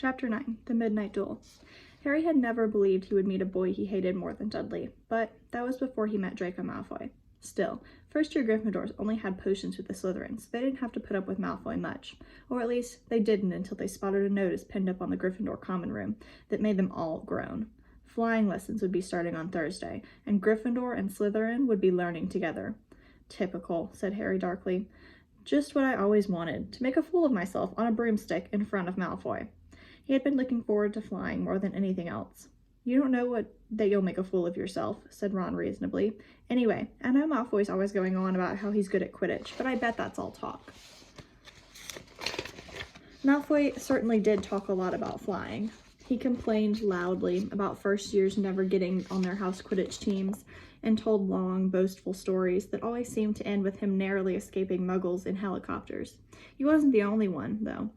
Chapter 9, The Midnight Duel. Harry had never believed he would meet a boy he hated more than Dudley, but that was before he met Draco Malfoy. Still, first-year Gryffindors only had potions with the Slytherins. They didn't have to put up with Malfoy much, or at least they didn't until they spotted a notice pinned up on the Gryffindor common room that made them all groan. Flying lessons would be starting on Thursday, and Gryffindor and Slytherin would be learning together. Typical, said Harry darkly. Just what I always wanted, to make a fool of myself on a broomstick in front of Malfoy. He had been looking forward to flying more than anything else. You don't know that you'll make a fool of yourself, said Ron reasonably. Anyway, I know Malfoy's always going on about how he's good at Quidditch, but I bet that's all talk. Malfoy certainly did talk a lot about flying. He complained loudly about first years never getting on their house Quidditch teams, and told long, boastful stories that always seemed to end with him narrowly escaping muggles in helicopters. He wasn't the only one, though.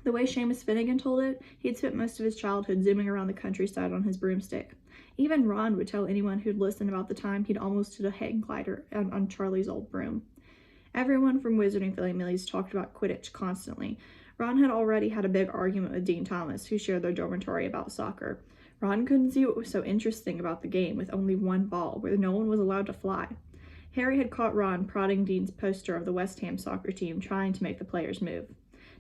The way Seamus Finnegan told it, he'd spent most of his childhood zooming around the countryside on his broomstick. Even Ron would tell anyone who'd listen about the time he'd almost hit a hang glider on Charlie's old broom. Everyone from Wizarding families talked about Quidditch constantly. Ron had already had a big argument with Dean Thomas, who shared their dormitory about soccer. Ron couldn't see what was so interesting about the game with only one ball, where no one was allowed to fly. Harry had caught Ron prodding Dean's poster of the West Ham soccer team, trying to make the players move.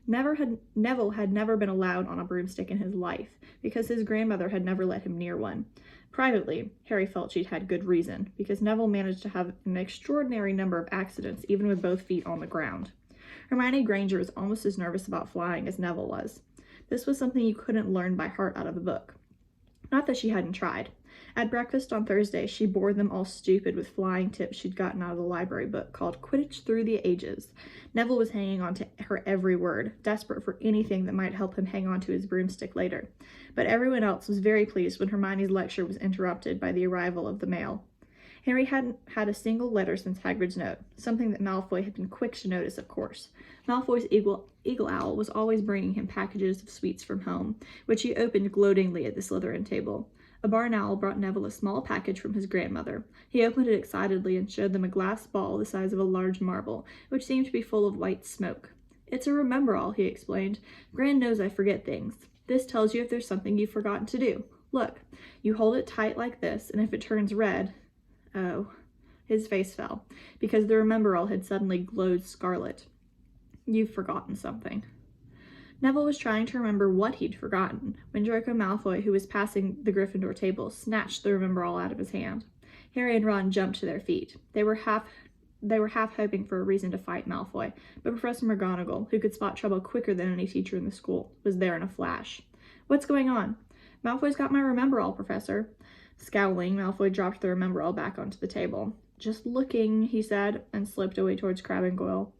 Neville had never been allowed on a broomstick in his life, because his grandmother had never let him near one. Privately, Harry felt she'd had good reason, because Neville managed to have an extraordinary number of accidents, even with both feet on the ground. Hermione Granger was almost as nervous about flying as Neville was. This was something you couldn't learn by heart out of a book. Not that she hadn't tried. At breakfast on Thursday, she bored them all stupid with flying tips she'd gotten out of the library book called Quidditch Through the Ages. Neville was hanging on to her every word, desperate for anything that might help him hang on to his broomstick later. But everyone else was very pleased when Hermione's lecture was interrupted by the arrival of the mail. Harry hadn't had a single letter since Hagrid's note, something that Malfoy had been quick to notice, of course. Malfoy's eagle owl was always bringing him packages of sweets from home, which he opened gloatingly at the Slytherin table. A barn owl brought Neville a small package from his grandmother. He opened it excitedly and showed them a glass ball the size of a large marble, which seemed to be full of white smoke. It's a remember-all, he explained. Gran knows I forget things. This tells you if there's something you've forgotten to do. Look, you hold it tight like this, and if it turns red... Oh, his face fell, because the remember-all had suddenly glowed scarlet. You've forgotten something. Neville was trying to remember what he'd forgotten when Draco Malfoy, who was passing the Gryffindor table, snatched the remember-all out of his hand. Harry and Ron jumped to their feet. They were half hoping for a reason to fight Malfoy, but Professor McGonagall, who could spot trouble quicker than any teacher in the school, was there in a flash. What's going on? Malfoy's got my remember-all, Professor. Scowling, Malfoy dropped the remember-all back onto the table. Just looking, he said, and slipped away towards Crabbe and Goyle.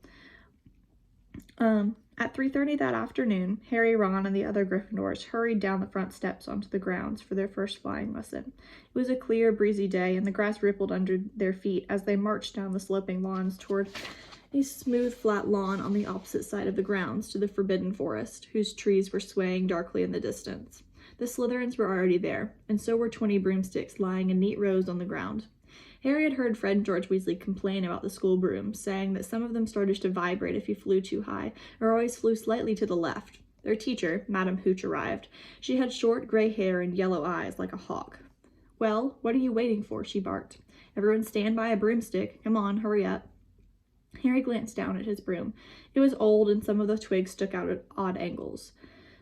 At 3:30 that afternoon, Harry, Ron, and the other Gryffindors hurried down the front steps onto the grounds for their first flying lesson. It was a clear, breezy day, and the grass rippled under their feet as they marched down the sloping lawns toward a smooth, flat lawn on the opposite side of the grounds to the Forbidden Forest, whose trees were swaying darkly in the distance. The Slytherins were already there, and so were 20 broomsticks lying in neat rows on the ground. Harry had heard Fred and George Weasley complain about the school brooms, saying that some of them started to vibrate if you flew too high, or always flew slightly to the left. Their teacher, Madame Hooch, arrived. She had short gray hair and yellow eyes like a hawk. Well, what are you waiting for? She barked. Everyone stand by a broomstick. Come on, hurry up. Harry glanced down at his broom. It was old, and some of the twigs stuck out at odd angles.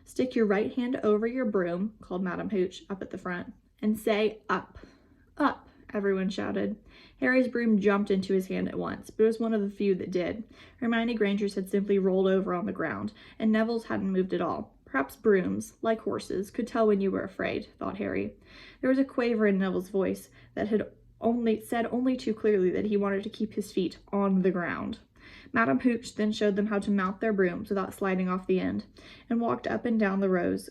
Stick your right hand over your broom, called Madame Hooch, up at the front, and say, up. Up, everyone shouted. Harry's broom jumped into his hand at once, but it was one of the few that did. Hermione Granger's had simply rolled over on the ground, and Neville's hadn't moved at all. Perhaps brooms, like horses, could tell when you were afraid, thought Harry. There was a quaver in Neville's voice that had said only too clearly that he wanted to keep his feet on the ground. Madame Hooch then showed them how to mount their brooms without sliding off the end, and walked up and down the rows,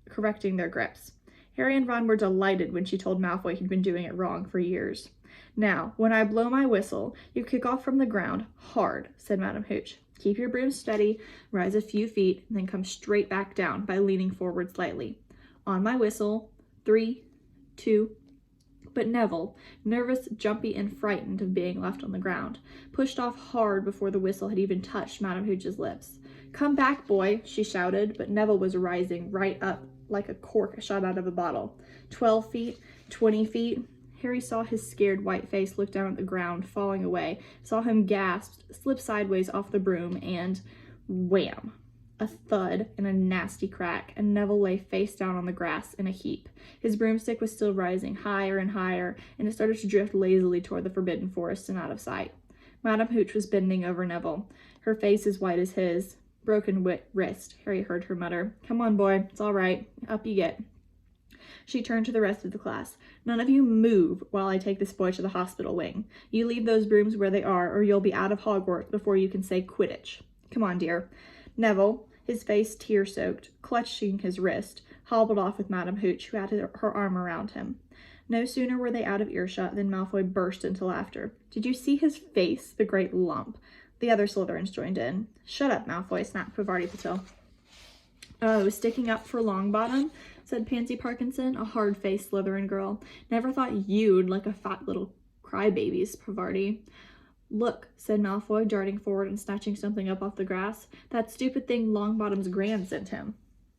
correcting their grips. Harry and Ron were delighted when she told Malfoy he'd been doing it wrong for years. Now, when I blow my whistle, you kick off from the ground hard, said Madame Hooch. Keep your broom steady, rise a few feet, and then come straight back down by leaning forward slightly. On my whistle, 3, 2, But Neville, nervous, jumpy, and frightened of being left on the ground, pushed off hard before the whistle had even touched Madame Hooch's lips. "Come back, boy," she shouted, but Neville was rising right up like a cork shot out of a bottle. 12 feet, 20 feet. Harry saw his scared white face look down at the ground, falling away, saw him gasp, slip sideways off the broom, and wham! A thud and a nasty crack, and Neville lay face down on the grass in a heap. His broomstick was still rising higher and higher, and it started to drift lazily toward the Forbidden Forest and out of sight. Madame Hooch was bending over Neville, her face as white as his. "Broken wrist," Harry heard her mutter. "Come on, boy, it's all right. Up you get." She turned to the rest of the class. "None of you move while I take this boy to the hospital wing. You leave those brooms where they are, or you'll be out of Hogwarts before you can say Quidditch. Come on, dear." Neville, his face tear-soaked, clutching his wrist, hobbled off with Madame Hooch, who had her arm around him. No sooner were they out of earshot than Malfoy burst into laughter. "Did you see his face? The great lump." The other Slytherins joined in. "Shut up, Malfoy," snapped Parvati Patil. "Oh, sticking up for Longbottom?" said Pansy Parkinson, a hard-faced Slytherin girl. "Never thought you'd like a fat little crybabies, Parvati." "Look," said Malfoy, darting forward and snatching something up off the grass. "That stupid thing Longbottom's gran sent him."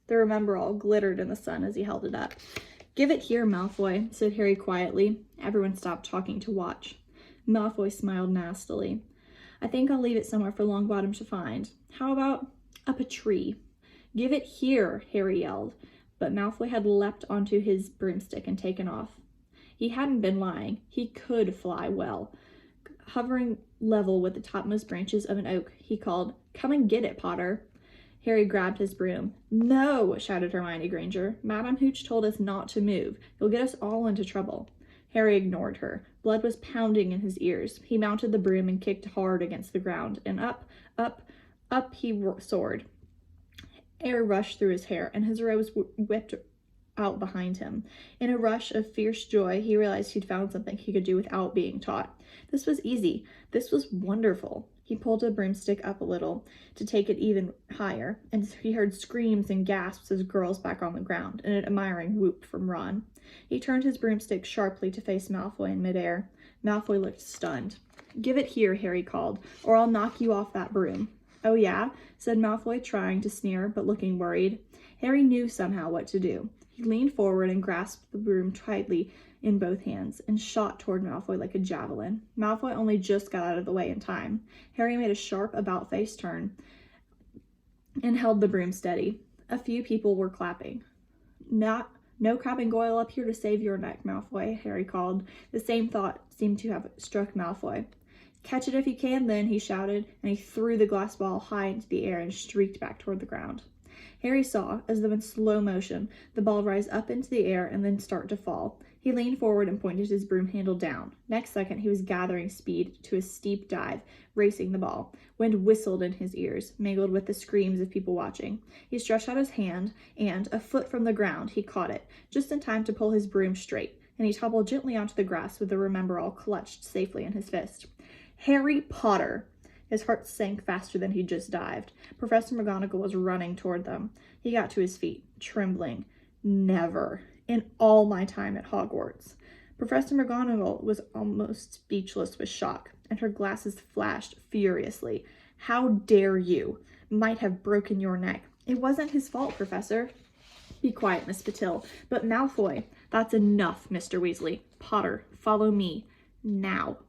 The Remembrall glittered in the sun as he held it up. "Give it here, Malfoy," said Harry quietly. Everyone stopped talking to watch. Malfoy smiled nastily. "I think I'll leave it somewhere for Longbottom to find. How about up a tree?" "Give it here," Harry yelled, but Malfoy had leapt onto his broomstick and taken off. He hadn't been lying. He could fly well. Hovering level with the topmost branches of an oak, he called, "Come and get it, Potter." Harry grabbed his broom. "No," shouted Hermione Granger. "Madame Hooch told us not to move. You'll get us all into trouble." Harry ignored her. Blood was pounding in his ears. He mounted the broom and kicked hard against the ground, and up he soared. Air rushed through his hair, and his robes whipped out behind him. In a rush of fierce joy, he realized he'd found something he could do without being taught. This was easy. This was wonderful. He pulled a broomstick up a little to take it even higher, and he heard screams and gasps as girls back on the ground, and an admiring whoop from Ron. He turned his broomstick sharply to face Malfoy in midair. Malfoy looked stunned. "Give it here," Harry called, "or I'll knock you off that broom." "Oh yeah?" said Malfoy, trying to sneer, but looking worried. Harry knew somehow what to do. He leaned forward and grasped the broom tightly in both hands and shot toward Malfoy like a javelin. Malfoy only just got out of the way in time. Harry made a sharp about-face turn and held the broom steady. A few people were clapping. "No Crabbe and Goyle up here to save your neck, Malfoy," Harry called. The same thought seemed to have struck Malfoy. "Catch it if you can, then," he shouted, and he threw the glass ball high into the air and streaked back toward the ground. Harry saw, as though in slow motion, the ball rise up into the air and then start to fall. He leaned forward and pointed his broom handle down. Next second, he was gathering speed to a steep dive, racing the ball. Wind whistled in his ears, mingled with the screams of people watching. He stretched out his hand, and, a foot from the ground, he caught it, just in time to pull his broom straight, and he toppled gently onto the grass with the Remembrall clutched safely in his fist. "Harry Potter!" His heart sank faster than he'd just dived. Professor McGonagall was running toward them. He got to his feet, trembling. "Never, in all my time at Hogwarts." Professor McGonagall was almost speechless with shock, and her glasses flashed furiously. "How dare you? Might have broken your neck." "It wasn't his fault, Professor." "Be quiet, Miss Patil. But Malfoy—" "That's enough, Mr. Weasley. Potter, follow me. Now."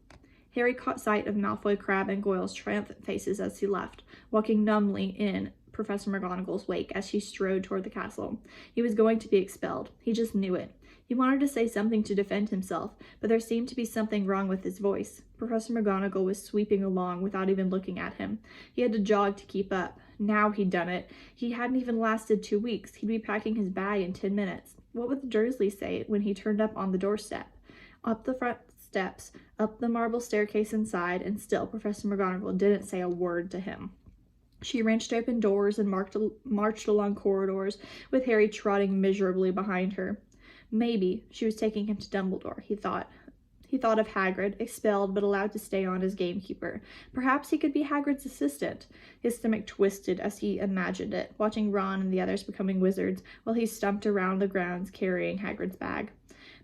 Harry caught sight of Malfoy, Crabbe, and Goyle's triumphant faces as he left, walking numbly in Professor McGonagall's wake as she strode toward the castle. He was going to be expelled. He just knew it. He wanted to say something to defend himself, but there seemed to be something wrong with his voice. Professor McGonagall was sweeping along without even looking at him. He had to jog to keep up. Now he'd done it. He hadn't even lasted 2 weeks. He'd be packing his bag in 10 minutes. What would the Dursleys say when he turned up on the doorstep? Up the front steps, up the marble staircase inside, and still Professor McGonagall didn't say a word to him. She wrenched open doors and marched along corridors, with Harry trotting miserably behind her. Maybe she was taking him to Dumbledore, he thought. He thought of Hagrid, expelled but allowed to stay on as gamekeeper. Perhaps he could be Hagrid's assistant. His stomach twisted as he imagined it, watching Ron and the others becoming wizards, while he stumped around the grounds carrying Hagrid's bag.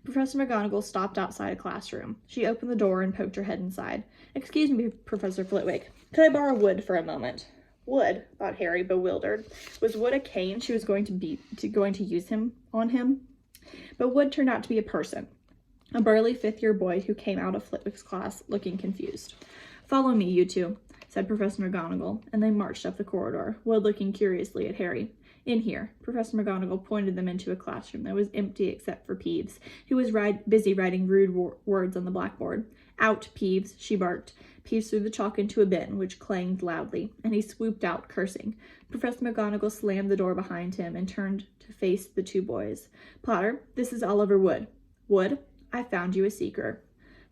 Professor McGonagall stopped outside a classroom. She opened the door and poked her head inside. "Excuse me, Professor Flitwick. Could I borrow wood for a moment?" Wood, thought Harry, bewildered. Was Wood a cane she was going to use on him? But Wood turned out to be a person, a burly fifth-year boy who came out of Flitwick's class looking confused. "Follow me, you two," said Professor McGonagall, and they marched up the corridor, Wood looking curiously at Harry. "In here." Professor McGonagall pointed them into a classroom that was empty except for Peeves, who was busy writing rude words on the blackboard. "Out, Peeves," she barked. Peeves threw the chalk into a bin, which clanged loudly, and he swooped out, cursing. Professor McGonagall slammed the door behind him and turned to face the two boys. "Potter, this is Oliver Wood. Wood, I found you a seeker."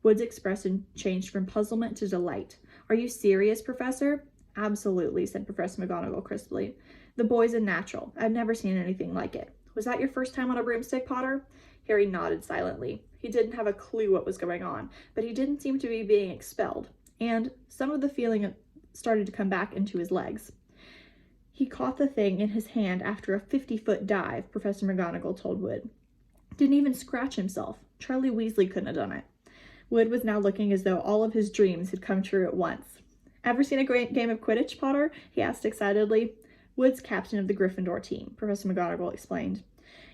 Wood's expression changed from puzzlement to delight. "Are you serious, Professor?" "Absolutely," said Professor McGonagall crisply. "The boy's a natural. I've never seen anything like it. Was that your first time on a broomstick, Potter?" Harry nodded silently. He didn't have a clue what was going on, but he didn't seem to be being expelled, and some of the feeling started to come back into his legs. "He caught the thing in his hand after a 50-foot dive," Professor McGonagall told Wood. "Didn't even scratch himself. Charlie Weasley couldn't have done it." Wood was now looking as though all of his dreams had come true at once. "Ever seen a great game of Quidditch, Potter?" he asked excitedly. "Wood's captain of the Gryffindor team," Professor McGonagall explained.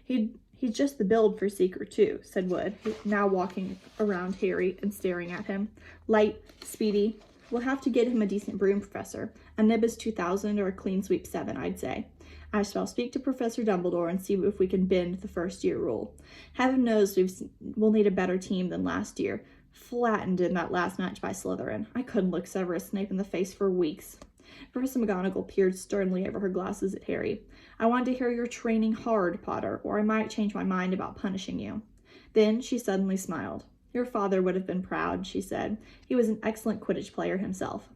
He's just the build for Seeker, too," said Wood, now walking around Harry and staring at him. "Light, speedy. We'll have to get him a decent broom, Professor. A Nimbus 2000 or a Clean Sweep 7, I'd say. I shall speak to Professor Dumbledore and see if we can bend the first-year rule. Heaven knows we'll need a better team than last year. Flattened in that last match by Slytherin. I couldn't look Severus Snape in the face for weeks." Professor McGonagall peered sternly over her glasses at Harry. "I want to hear you're training hard, Potter, or I might change my mind about punishing you." Then she suddenly smiled. "Your father would have been proud," she said. "He was an excellent Quidditch player himself."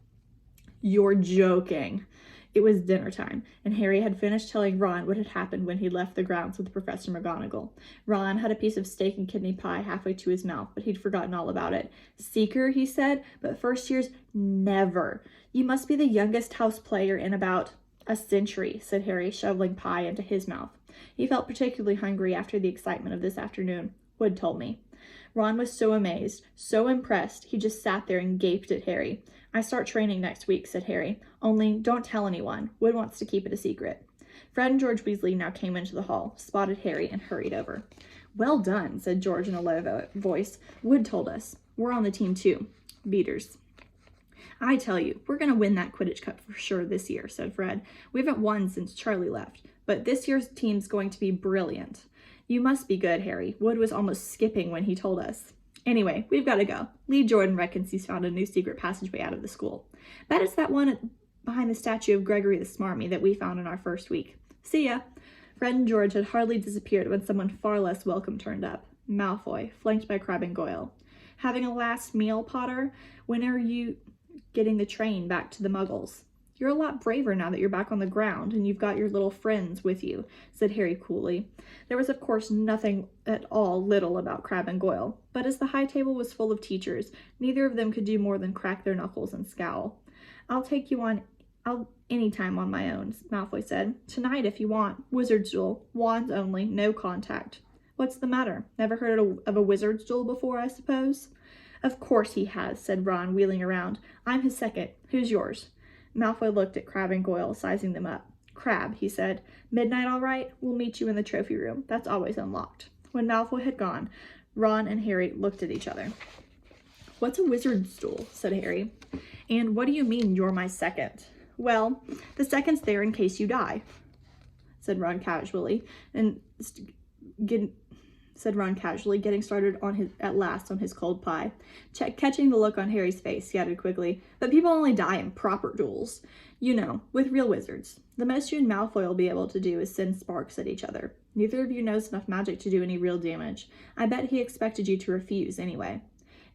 "You're joking." It was dinner time, and Harry had finished telling Ron what had happened when he left the grounds with Professor McGonagall. Ron had a piece of steak and kidney pie halfway to his mouth, but he'd forgotten all about it. "Seeker," he said, "but first years, never. You must be the youngest house player in about a century," said Harry, shoveling pie into his mouth. He felt particularly hungry after the excitement of this afternoon. "Wood told me." Ron was so amazed, so impressed, he just sat there and gaped at Harry. "I start training next week," said Harry. "Only don't tell anyone. Wood wants to keep it a secret." Fred and George Weasley now came into the hall, spotted Harry, and hurried over. "Well done," said George in a low voice. "Wood told us. We're on the team too. Beaters." "I tell you, we're going to win that Quidditch Cup for sure this year," said Fred. "We haven't won since Charlie left, but this year's team's going to be brilliant." "You must be good, Harry. Wood was almost skipping when he told us." "Anyway, we've got to go. Lee Jordan reckons he's found a new secret passageway out of the school. Bet it's that one behind the statue of Gregory the Smarmy that we found in our first week. See ya." Fred and George had hardly disappeared when someone far less welcome turned up. Malfoy, flanked by Crabbe and Goyle. "Having a last meal, Potter? When are you getting the train back to the Muggles?" "You're a lot braver now that you're back on the ground, and you've got your little friends with you," said Harry coolly. There was, of course, nothing at all little about Crabbe and Goyle, but as the high table was full of teachers, neither of them could do more than crack their knuckles and scowl. I'll take you on any time on my own," Malfoy said. "Tonight, if you want. Wizard's duel. Wands only. No contact." "What's the matter? Never heard of a wizard's duel before, I suppose?" "Of course he has," said Ron, wheeling around. "I'm his second. Who's yours?" Malfoy looked at Crabbe and Goyle, sizing them up. "Crabbe," he said. "Midnight all right? We'll meet you in the trophy room. That's always unlocked." When Malfoy had gone, Ron and Harry looked at each other. "What's a wizard's duel?" said Harry. "And what do you mean you're my second?" "Well, the second's there in case you die," said Ron casually, getting started at last on his cold pie. Catching the look on Harry's face, he added quickly, "But people only die in proper duels. You know, with real wizards. The most you and Malfoy will be able to do is send sparks at each other. Neither of you knows enough magic to do any real damage. I bet he expected you to refuse anyway."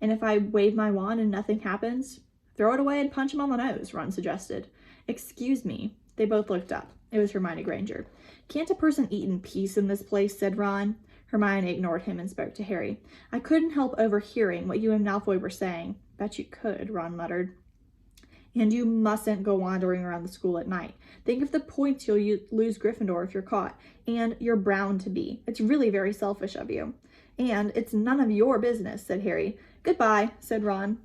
"And if I wave my wand and nothing happens?" "Throw it away and punch him on the nose," Ron suggested. "Excuse me." They both looked up. It was Hermione Granger. "Can't a person eat in peace in this place?" said Ron. Hermione ignored him and spoke to Harry. "I couldn't help overhearing what you and Malfoy were saying." "Bet you could," Ron muttered. "And you mustn't go wandering around the school at night. Think of the points you'll lose Gryffindor if you're caught. And you're brown to be. It's really very selfish of you." "And it's none of your business," said Harry. "Goodbye," said Ron.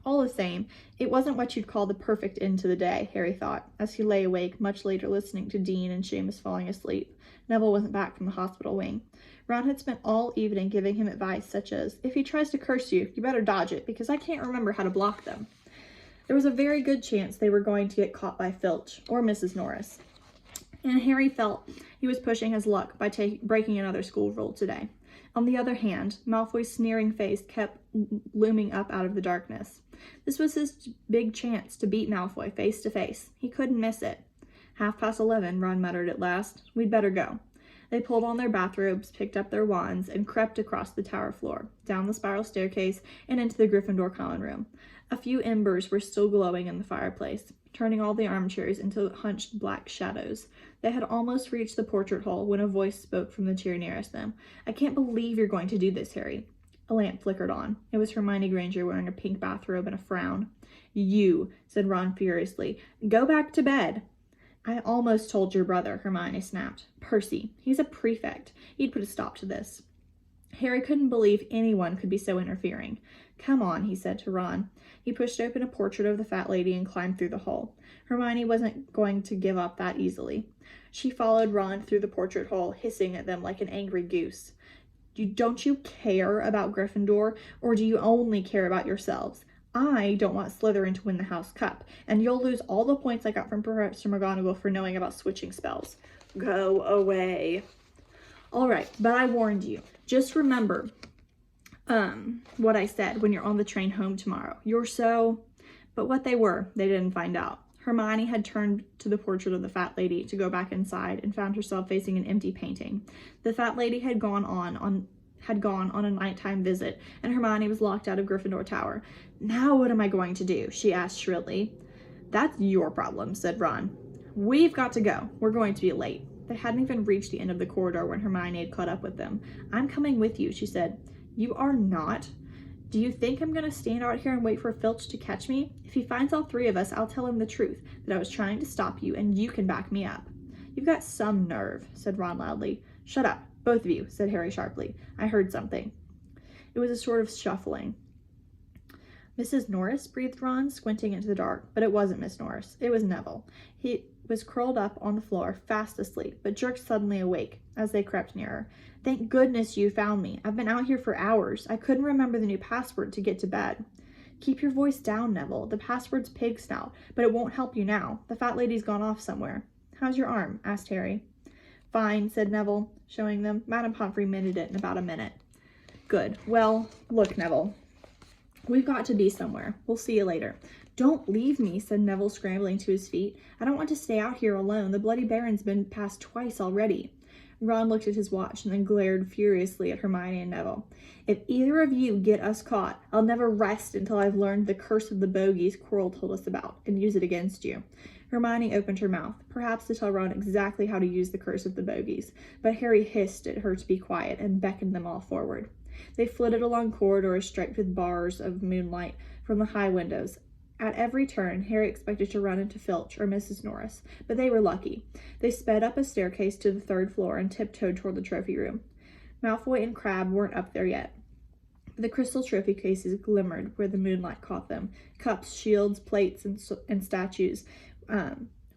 All the same, it wasn't what you'd call the perfect end to the day, Harry thought, as he lay awake much later listening to Dean and Seamus falling asleep. Neville wasn't back from the hospital wing. Ron had spent all evening giving him advice such as, if he tries to curse you, you better dodge it, because I can't remember how to block them. There was a very good chance they were going to get caught by Filch or Mrs. Norris, and Harry felt he was pushing his luck by breaking another school rule today. On the other hand, Malfoy's sneering face kept looming up out of the darkness. This was his big chance to beat Malfoy face to face. He couldn't miss it. 11:30, Ron muttered at last. We'd better go. They pulled on their bathrobes, picked up their wands, and crept across the tower floor, down the spiral staircase, and into the Gryffindor common room. A few embers were still glowing in the fireplace, turning all the armchairs into hunched black shadows. They had almost reached the portrait hole when a voice spoke from the chair nearest them. I can't believe you're going to do this, Harry. A lamp flickered on. It was Hermione Granger wearing a pink bathrobe and a frown. You, said Ron furiously. Go back to bed. I almost told your brother, Hermione snapped. Percy, he's a prefect. He'd put a stop to this. Harry couldn't believe anyone could be so interfering. Come on, he said to Ron. He pushed open a portrait of the fat lady and climbed through the hole. Hermione wasn't going to give up that easily. She followed Ron through the portrait hole, hissing at them like an angry goose. Don't you care about Gryffindor, or do you only care about yourselves? I don't want Slytherin to win the House Cup, and you'll lose all the points I got from Professor McGonagall for knowing about switching spells. Go away. All right, but I warned you. Just remember what I said when you're on the train home tomorrow. But what they were, they didn't find out. Hermione had turned to the portrait of the fat lady to go back inside and found herself facing an empty painting. The fat lady had gone on a nighttime visit, and Hermione was locked out of Gryffindor Tower. Now what am I going to do? She asked shrilly. That's your problem, said Ron. We've got to go. We're going to be late. They hadn't even reached the end of the corridor when Hermione had caught up with them. I'm coming with you, she said. You are not? Do you think I'm going to stand out here and wait for Filch to catch me? If he finds all three of us, I'll tell him the truth, that I was trying to stop you, and you can back me up. You've got some nerve, said Ron loudly. Shut up, both of you, said Harry sharply. I heard something. It was a sort of shuffling. Mrs. Norris, breathed Ron, squinting into the dark, but it wasn't Miss Norris. It was Neville. He was curled up on the floor, fast asleep, but jerked suddenly awake as they crept nearer. Thank goodness you found me. I've been out here for hours. I couldn't remember the new password to get to bed. Keep your voice down, Neville. The password's pig snout, but it won't help you now. The fat lady's gone off somewhere. How's your arm? Asked Harry. Fine, said Neville, showing them. Madame Pomfrey mended it in about a minute. Good. Well, look, Neville. We've got to be somewhere. We'll see you later. Don't leave me, said Neville, scrambling to his feet. I don't want to stay out here alone. The Bloody Baron's been past twice already. Ron looked at his watch and then glared furiously at Hermione and Neville. If either of you get us caught, I'll never rest until I've learned the curse of the bogies Quirrell told us about and use it against you. Hermione opened her mouth, perhaps to tell Ron exactly how to use the curse of the bogies, but Harry hissed at her to be quiet and beckoned them all forward. They flitted along corridors striped with bars of moonlight from the high windows. At every turn, Harry expected to run into Filch or Mrs. Norris, but they were lucky. They sped up a staircase to the third floor and tiptoed toward the trophy room. Malfoy and Crabbe weren't up there yet. The crystal trophy cases glimmered where the moonlight caught them. Cups, shields, plates, and statues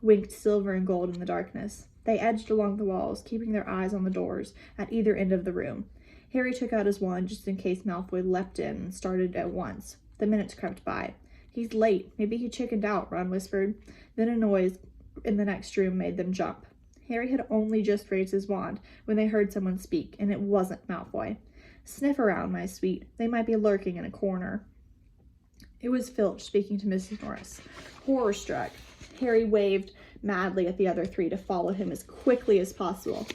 winked silver and gold in the darkness. They edged along the walls, keeping their eyes on the doors at either end of the room. Harry took out his wand just in case Malfoy leapt in and started at once. The minutes crept by. He's late. Maybe he chickened out, Ron whispered. Then a noise in the next room made them jump. Harry had only just raised his wand when they heard someone speak, and it wasn't Malfoy. Sniff around, my sweet. They might be lurking in a corner. It was Filch speaking to Mrs. Norris. Horror-struck, Harry waved madly at the other three to follow him as quickly as possible.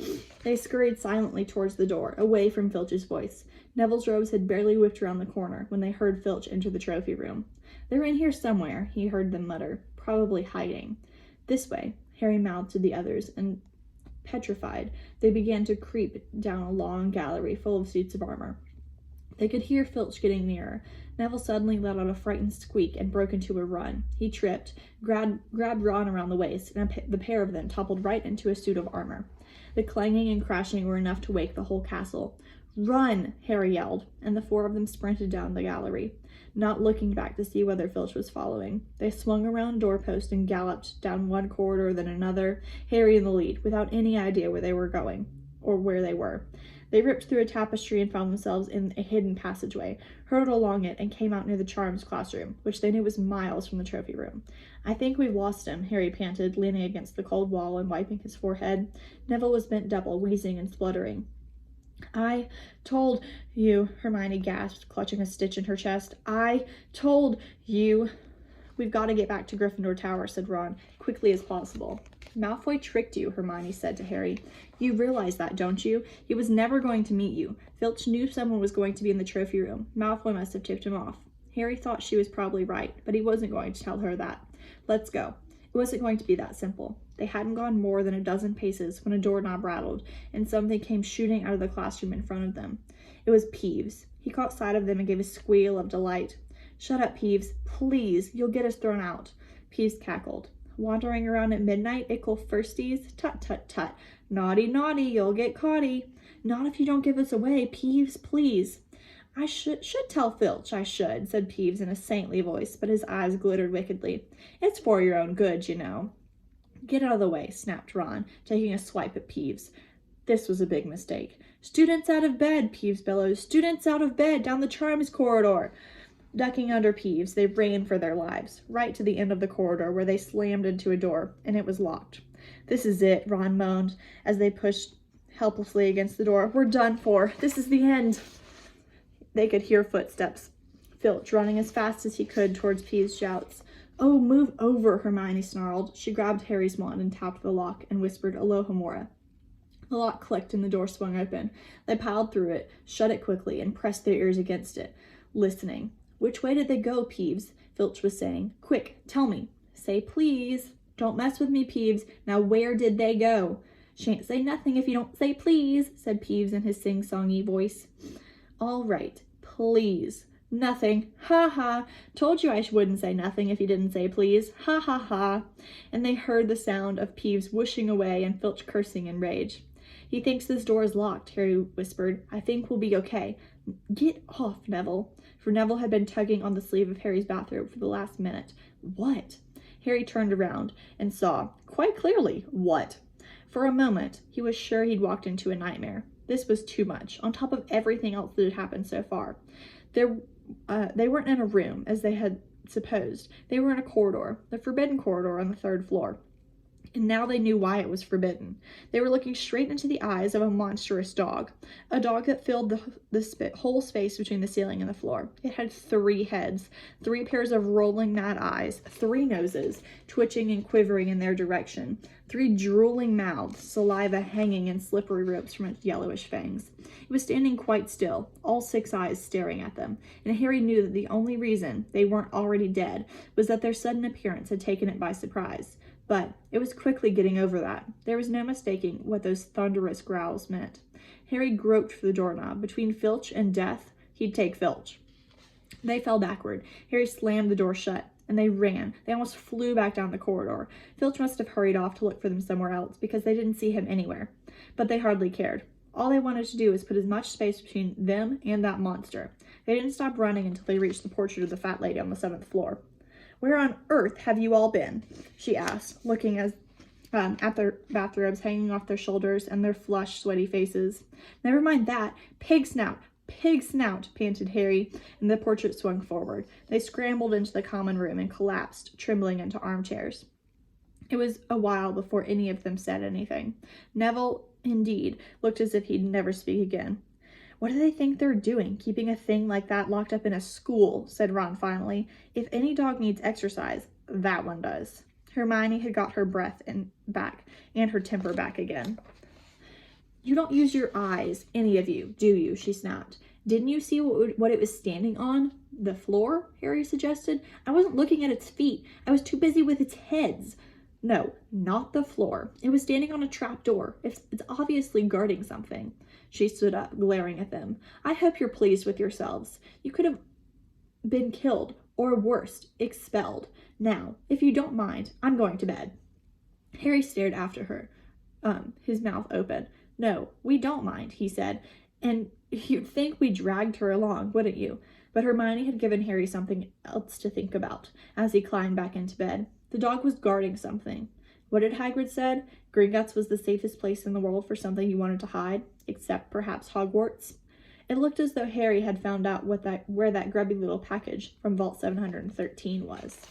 They scurried silently towards the door, away from Filch's voice. Neville's robes had barely whipped around the corner when they heard Filch enter the trophy room. They're in here somewhere, he heard them mutter, probably hiding. This way, Harry mouthed to the others, and petrified, they began to creep down a long gallery full of suits of armor. They could hear Filch getting nearer. Neville suddenly let out a frightened squeak and broke into a run. He tripped, grabbed Ron around the waist, and the pair of them toppled right into a suit of armor. The clanging and crashing were enough to wake the whole castle. "Run!" Harry yelled, and the four of them sprinted down the gallery, not looking back to see whether Filch was following. They swung around a doorpost and galloped down one corridor, then another, Harry in the lead, without any idea where they were going, or where they were. They ripped through a tapestry and found themselves in a hidden passageway, hurtled along it, and came out near the Charms classroom, which they knew was miles from the trophy room. "I think we've lost him," Harry panted, leaning against the cold wall and wiping his forehead. Neville was bent double, wheezing and spluttering. "I told you," Hermione gasped, clutching a stitch in her chest. "I told you." "We've got to get back to Gryffindor Tower," said Ron, quickly as possible. "Malfoy tricked you," Hermione said to Harry. "You realize that, don't you? He was never going to meet you. Filch knew someone was going to be in the trophy room. Malfoy must have tipped him off." Harry thought she was probably right, but he wasn't going to tell her that. "Let's go." It wasn't going to be that simple. They hadn't gone more than a dozen paces when a doorknob rattled, and something came shooting out of the classroom in front of them. It was Peeves. He caught sight of them and gave a squeal of delight. "Shut up, Peeves. Please, you'll get us thrown out." Peeves cackled. "Wandering around at midnight, ickle firsties? Tut, tut, tut. Naughty, naughty, you'll get caughty. Not if you don't give us away, Peeves, please." "I should tell Filch, I should," said Peeves in a saintly voice, but his eyes glittered wickedly. "It's for your own good, you know." "Get out of the way," snapped Ron, taking a swipe at Peeves. This was a big mistake. "Students out of bed," Peeves bellowed. "Students out of bed, down the Charms corridor." Ducking under Peeves, they ran for their lives, right to the end of the corridor where they slammed into a door, and it was locked. "This is it," Ron moaned as they pushed helplessly against the door. "We're done for. This is the end." They could hear footsteps. Filch running as fast as he could towards Peeves' shouts. "Oh, move over," Hermione snarled. She grabbed Harry's wand and tapped the lock and whispered, "Alohomora." The lock clicked and the door swung open. They piled through it, shut it quickly, and pressed their ears against it, listening. "Which way did they go, Peeves?" Filch was saying. "Quick, tell me." "Say please." "Don't mess with me, Peeves. Now where did they go?" "Shan't say nothing if you don't say please," said Peeves in his sing-songy voice. "All right, please." "Nothing. Ha ha. Told you I wouldn't say nothing if you didn't say please. Ha ha ha." And they heard the sound of Peeves whooshing away and Filch cursing in rage. "He thinks this door is locked," Harry whispered. "I think we'll be okay." "Get off, Neville." For Neville had been tugging on the sleeve of Harry's bathrobe for the last minute. "What?" Harry turned around and saw, quite clearly, what. For a moment, he was sure he'd walked into a nightmare. This was too much, on top of everything else that had happened so far. They weren't in a room, as they had supposed. They were in a corridor, the forbidden corridor on the 3rd floor. And now they knew why it was forbidden. They were looking straight into the eyes of a monstrous dog, a dog that filled the whole space between the ceiling and the floor. It had 3 heads, 3 pairs of rolling mad eyes, 3 noses, twitching and quivering in their direction, 3 drooling mouths, saliva hanging in slippery ropes from its yellowish fangs. It was standing quite still, all 6 eyes staring at them, and Harry knew that the only reason they weren't already dead was that their sudden appearance had taken it by surprise. But it was quickly getting over that. There was no mistaking what those thunderous growls meant. Harry groped for the doorknob. Between Filch and death, he'd take Filch. They fell backward. Harry slammed the door shut, and they ran. They almost flew back down the corridor. Filch must have hurried off to look for them somewhere else, because they didn't see him anywhere. But they hardly cared. All they wanted to do was put as much space between them and that monster. They didn't stop running until they reached the portrait of the fat lady on the 7th floor. "Where on earth have you all been?" she asked, looking at their bathrobes hanging off their shoulders and their flushed, sweaty faces. "Never mind that. Pig snout, panted Harry, and the portrait swung forward. They scrambled into the common room and collapsed, trembling into armchairs. It was a while before any of them said anything. Neville, indeed, looked as if he'd never speak again. "What do they think they're doing, keeping a thing like that locked up in a school?" said Ron finally. "If any dog needs exercise, that one does." Hermione had got her breath back and her temper back again. "You don't use your eyes, any of you, do you?" she snapped. "Didn't you see what it was standing on?" "The floor?" Harry suggested. "I wasn't looking at its feet. I was too busy with its heads." "No, not the floor. It was standing on a trap door. It's obviously guarding something." She stood up, glaring at them. "I hope you're pleased with yourselves. You could have been killed, or worse, expelled. Now, if you don't mind, I'm going to bed." Harry stared after her, his mouth open. "No, we don't mind," he said. And you'd think we dragged her along, wouldn't you? But Hermione had given Harry something else to think about as he climbed back into bed. The dog was guarding something. What had Hagrid said? Gringotts was the safest place in the world for something you wanted to hide, except perhaps Hogwarts. It looked as though Harry had found out where that grubby little package from Vault 713 was.